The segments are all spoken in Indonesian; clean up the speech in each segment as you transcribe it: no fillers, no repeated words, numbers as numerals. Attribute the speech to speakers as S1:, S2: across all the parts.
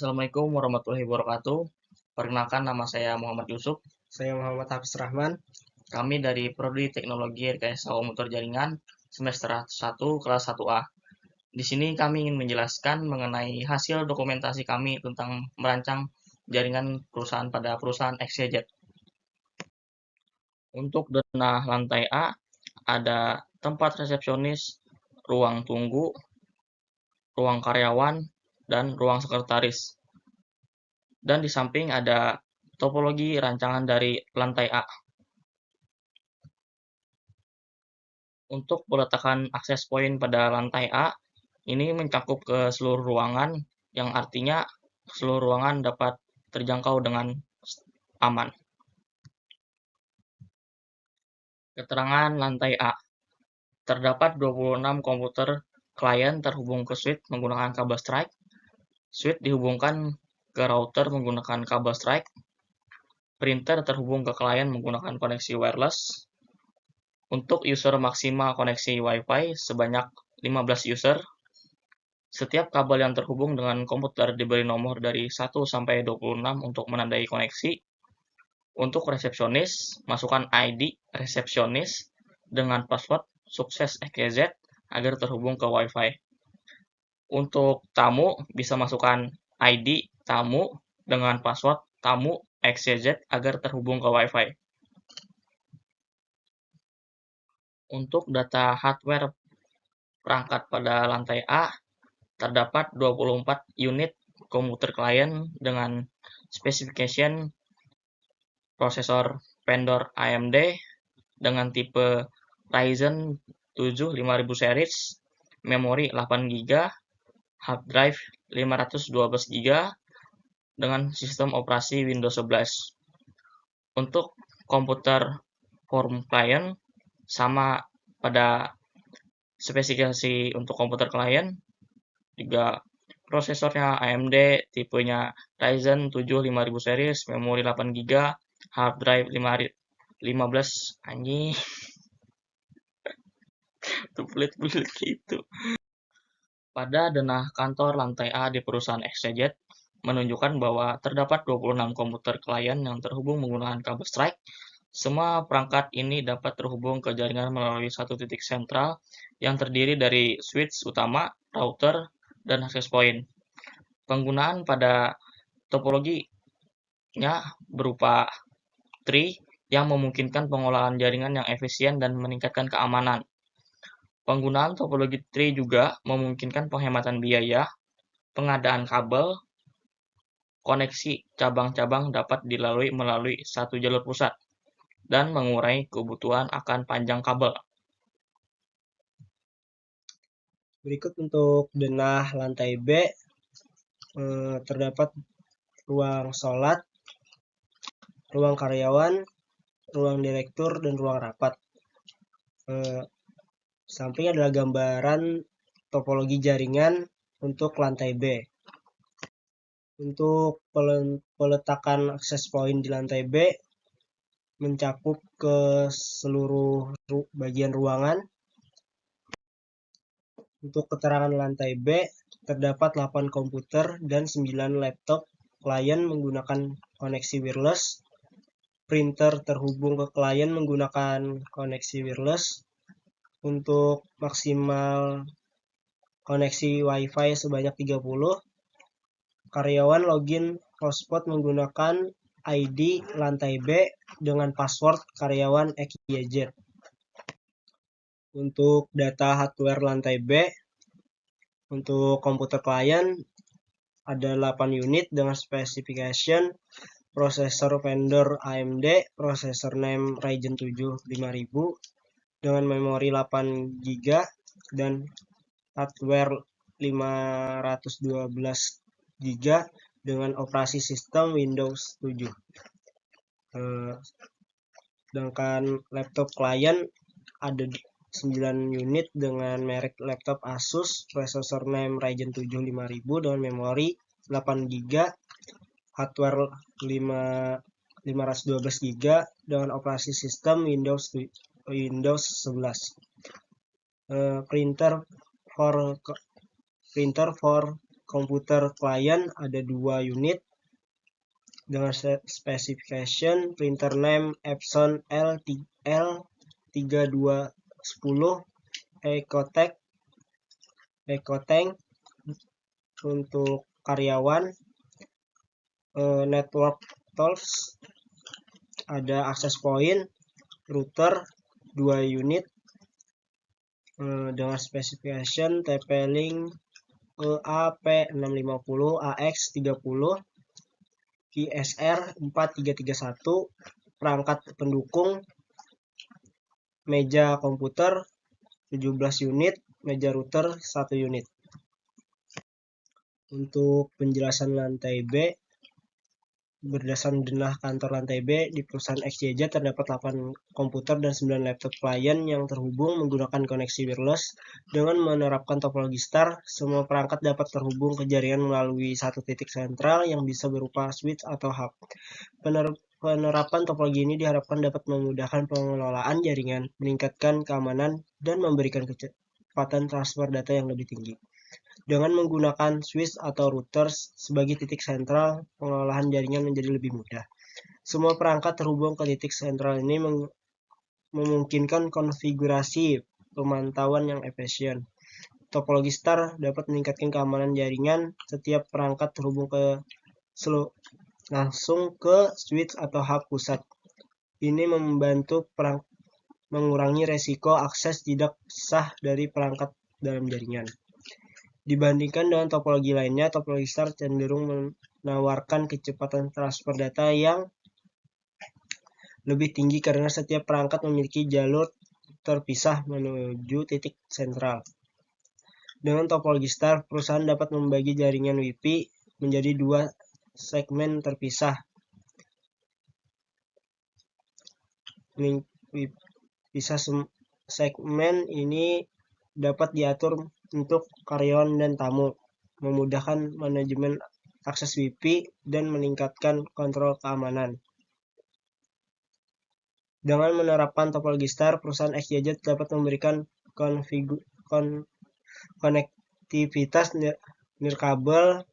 S1: Assalamualaikum warahmatullahi wabarakatuh. Perkenalkan, nama saya Muhammad Yusuf.
S2: Saya Muhammad Hafiz Rahman.
S1: Kami dari Prodi Teknologi Rekayasa Komputer Jaringan semester 1 kelas 1A. Di sini kami ingin menjelaskan mengenai hasil dokumentasi kami tentang merancang jaringan perusahaan pada perusahaan XYZ. Untuk denah lantai A, ada tempat resepsionis, ruang tunggu, ruang karyawan, dan ruang sekretaris. Dan di samping ada topologi rancangan dari lantai A. Untuk peletakan akses point pada lantai A, ini mencakup ke seluruh ruangan, yang artinya seluruh ruangan dapat terjangkau dengan aman. Keterangan lantai A. Terdapat 26 komputer klien terhubung ke switch menggunakan kabel strike. Switch dihubungkan ke router menggunakan kabel strike. Printer terhubung ke klien menggunakan koneksi wireless. Untuk user maksimal koneksi Wi-Fi sebanyak 15 user. Setiap kabel yang terhubung dengan komputer diberi nomor dari 1 sampai 26 untuk menandai koneksi. Untuk resepsionis, masukkan ID resepsionis dengan password sukses XYZ agar terhubung ke Wi-Fi. Untuk tamu, bisa masukkan ID tamu dengan password tamu XYZ agar terhubung ke Wi-Fi. Untuk data hardware perangkat pada lantai A, terdapat 24 unit komputer klien dengan specification prosesor vendor AMD dengan tipe Ryzen 7 5000 series, memori 8GB, hard drive 512GB dengan sistem operasi Windows 11. Untuk komputer form client sama pada spesifikasi untuk komputer klien, juga prosesornya AMD, tipenya Ryzen 7 5000 series, memori 8GB, hard drive 15 anjing. Tuh pelit-pelit gitu. Pada denah kantor lantai A di perusahaan XYZ menunjukkan bahwa terdapat 26 komputer klien yang terhubung menggunakan kabel strike. Semua perangkat ini dapat terhubung ke jaringan melalui satu titik sentral yang terdiri dari switch utama, router, dan access point. Penggunaan pada topologinya berupa tree yang memungkinkan pengolahan jaringan yang efisien dan meningkatkan keamanan. Penggunaan topologi tree juga memungkinkan penghematan biaya, pengadaan kabel, koneksi cabang-cabang dapat dilalui melalui satu jalur pusat, dan mengurai kebutuhan akan panjang kabel.
S2: Berikut untuk denah lantai B, terdapat ruang sholat, ruang karyawan, ruang direktur, dan ruang rapat. Samping adalah gambaran topologi jaringan untuk lantai B. Untuk peletakan akses point di lantai B mencakup ke seluruh bagian ruangan. Untuk keterangan lantai B, terdapat 8 komputer dan 9 laptop klien menggunakan koneksi wireless. Printer terhubung ke klien menggunakan koneksi wireless. Untuk maksimal koneksi Wi-Fi sebanyak 30. Karyawan login hotspot menggunakan ID lantai B dengan password karyawan XYZ. Untuk data hardware lantai B, untuk komputer klien ada 8 unit dengan specification prosesor vendor AMD, prosesor name Ryzen 7 5000 dengan memori 8GB dan hardware 512GB dengan operasi sistem Windows 7. Sedangkan laptop klien ada 9 unit dengan merek laptop Asus, prosesor name Ryzen 7 5000 dengan memori 8GB, hardware 512GB dengan operasi sistem Windows 11. Printer for komputer klien ada 2 unit dengan specification printer name Epson L3210 Ecotank untuk karyawan, network tools ada access point, router 2 unit dengan specification TP-Link EAP650 AX30 ISR 4331, perangkat pendukung meja komputer 17 unit, meja router 1 unit. Untuk penjelasan lantai B, berdasarkan denah kantor lantai B, di perusahaan XYZ terdapat 8 komputer dan 9 laptop klien yang terhubung menggunakan koneksi wireless. Dengan menerapkan topologi STAR, semua perangkat dapat terhubung ke jaringan melalui satu titik sentral yang bisa berupa switch atau hub. Penerapan topologi ini diharapkan dapat memudahkan pengelolaan jaringan, meningkatkan keamanan, dan memberikan kecepatan transfer data yang lebih tinggi. Dengan menggunakan switch atau routers sebagai titik sentral, pengelolaan jaringan menjadi lebih mudah. Semua perangkat terhubung ke titik sentral ini memungkinkan konfigurasi pemantauan yang efisien. Topologi STAR dapat meningkatkan keamanan jaringan. Setiap perangkat terhubung langsung ke switch atau hub pusat. Ini membantu mengurangi resiko akses tidak sah dari perangkat dalam jaringan. Dibandingkan dengan topologi lainnya, topologi STAR cenderung menawarkan kecepatan transfer data yang lebih tinggi karena setiap perangkat memiliki jalur terpisah menuju titik sentral. Dengan topologi STAR, perusahaan dapat membagi jaringan WiFi menjadi 2 segmen terpisah. Segmen ini dapat diatur untuk karyawan dan tamu, memudahkan manajemen akses WiFi dan meningkatkan kontrol keamanan. Dengan menerapkan topologi STAR, perusahaan XYZ dapat memberikan konektivitas nirkabel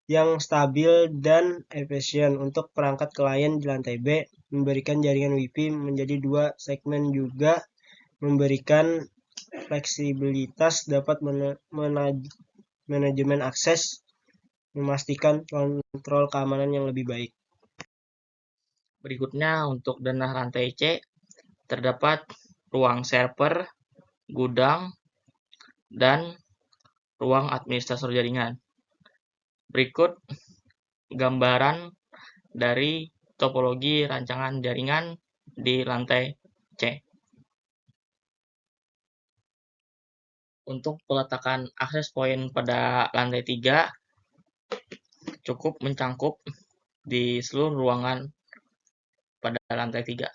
S2: yang stabil dan efisien untuk perangkat klien di lantai B. Memberikan jaringan WiFi menjadi 2 segmen juga memberikan fleksibilitas dapat manajemen akses, memastikan kontrol keamanan yang lebih baik.
S1: Berikutnya untuk denah lantai C, terdapat ruang server, gudang, dan ruang administrator jaringan. Berikut gambaran dari topologi rancangan jaringan di lantai C. Untuk peletakan akses point pada lantai 3 cukup mencangkup di seluruh ruangan pada lantai 3.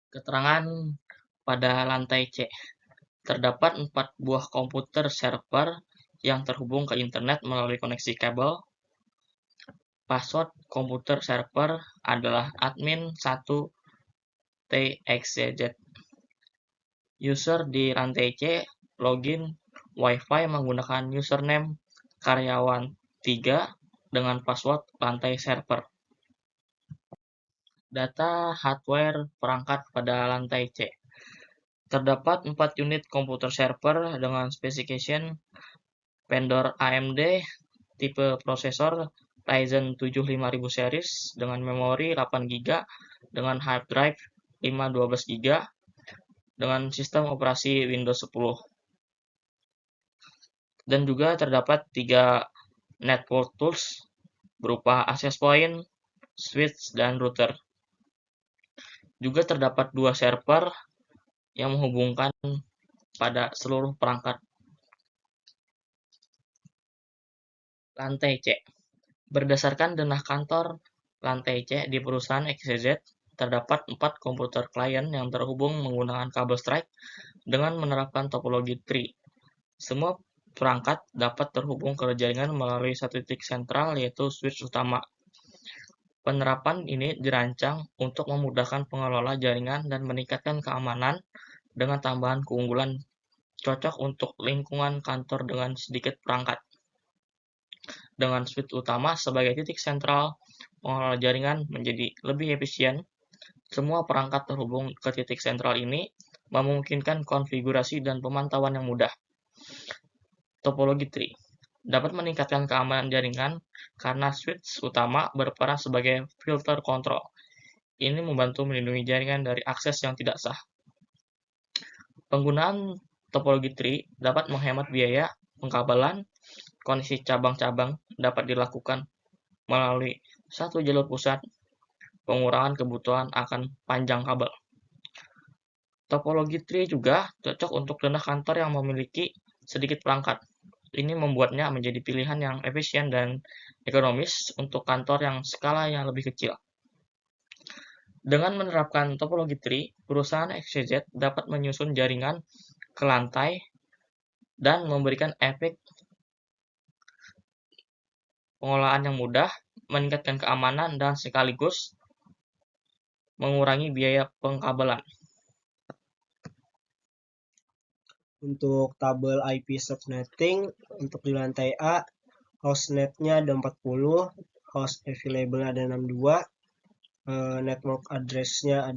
S1: Keterangan pada lantai C. Terdapat 4 buah komputer server yang terhubung ke internet melalui koneksi kabel. Password komputer server adalah admin1txyz. User di lantai C login Wi-Fi menggunakan username karyawan3 dengan password lantai server. Data hardware perangkat pada lantai C. Terdapat 4 unit komputer server dengan specification vendor AMD, tipe prosesor Ryzen 7 5000 series dengan memori 8GB dengan hard drive 512GB dengan sistem operasi Windows 10. Dan juga terdapat 3 network tools berupa access point, switch, dan router. Juga terdapat 2 server yang menghubungkan pada seluruh perangkat. Lantai C. Berdasarkan denah kantor lantai C di perusahaan XYZ, terdapat 4 komputer klien yang terhubung menggunakan kabel strike dengan menerapkan topologi tree. Semua perangkat dapat terhubung ke jaringan melalui satu titik sentral, yaitu switch utama. Penerapan ini dirancang untuk memudahkan pengelola jaringan dan meningkatkan keamanan dengan tambahan keunggulan cocok untuk lingkungan kantor dengan sedikit perangkat. Dengan suite utama sebagai titik sentral, pengelola jaringan menjadi lebih efisien. Semua perangkat terhubung ke titik sentral ini memungkinkan konfigurasi dan pemantauan yang mudah. Topologi tree dapat meningkatkan keamanan jaringan karena switch utama berperan sebagai filter kontrol. Ini membantu melindungi jaringan dari akses yang tidak sah. Penggunaan topologi tree dapat menghemat biaya pengkabelan. Koneksi cabang-cabang dapat dilakukan melalui satu jalur pusat, pengurangan kebutuhan akan panjang kabel. Topologi tree juga cocok untuk ranah kantor yang memiliki sedikit perangkat. Ini membuatnya menjadi pilihan yang efisien dan ekonomis untuk kantor yang skala yang lebih kecil. Dengan menerapkan topologi tree, perusahaan XYZ dapat menyusun jaringan ke lantai dan memberikan efek pengelolaan yang mudah, meningkatkan keamanan, dan sekaligus mengurangi biaya pengkabelan.
S2: Untuk tabel IP subnetting, untuk di lantai A, hostnetnya ada 40, host available ada 62, network address-nya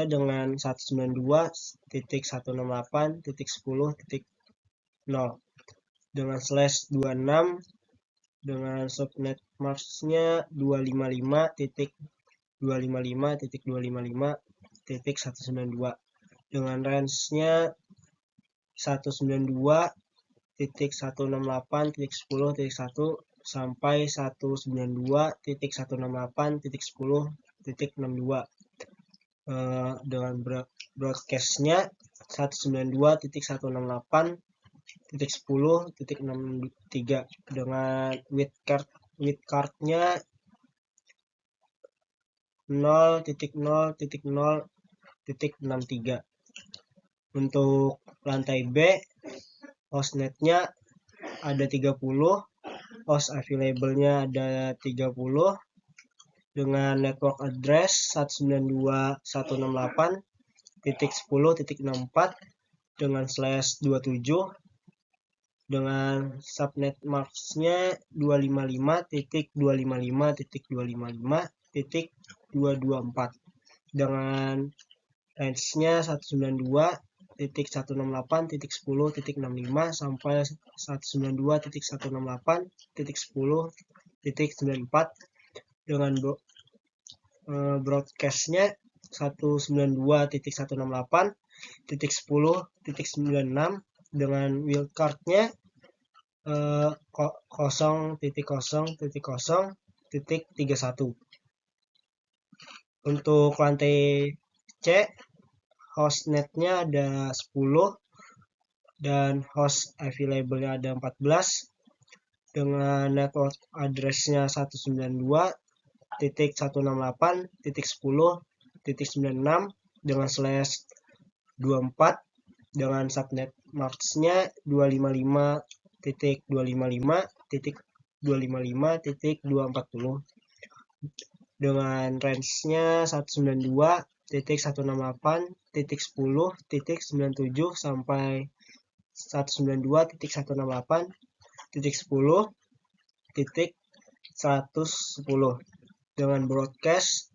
S2: dengan 192.168.10.0 dengan /26, dengan subnet mask-nya 255.255.255.192, dengan range-nya 192.168.10.1 sampai 192.168.10.62, dengan broadcast-nya 192.168.10.63, dengan with card-nya 0.0.0.63. Untuk lantai B, hostnetnya ada 30, host available-nya ada 30, dengan network address 192.168.10.64 dengan /27, dengan subnet mask-nya 255.255.255.224, dengan range-nya 192.168.10.65 sampai 192.168.10.94, dengan broadcast-nya 192.168.10.96, dengan wildcard-nya 0.0.0.31. Untuk lantai C, hostnetnya ada 10 dan host available-nya ada 14, dengan network address-nya 192.168.10.96 dengan /24, dengan subnet mask-nya 255.255.255.240, dengan range-nya 192.168.10.97 sampai 192.168.10.110, dengan broadcast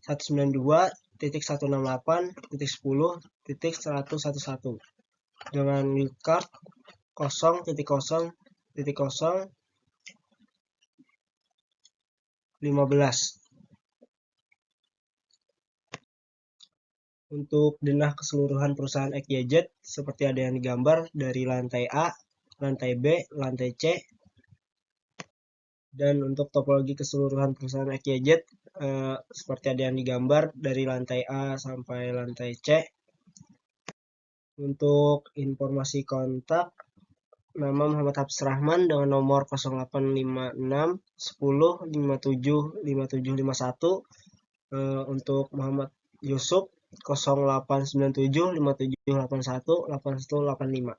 S2: 192.168.10.111, dengan wildcard 0.0.0.15. Untuk denah keseluruhan perusahaan XYZ seperti ada yang digambar dari lantai A, lantai B, lantai C. Dan untuk topologi keseluruhan perusahaan XYZ seperti ada yang digambar dari lantai A sampai lantai C. Untuk informasi kontak, nama Muhammad Hafs Rahman dengan nomor 0856 10 57 5751. Untuk Muhammad Yusuf 0897 5781 8185.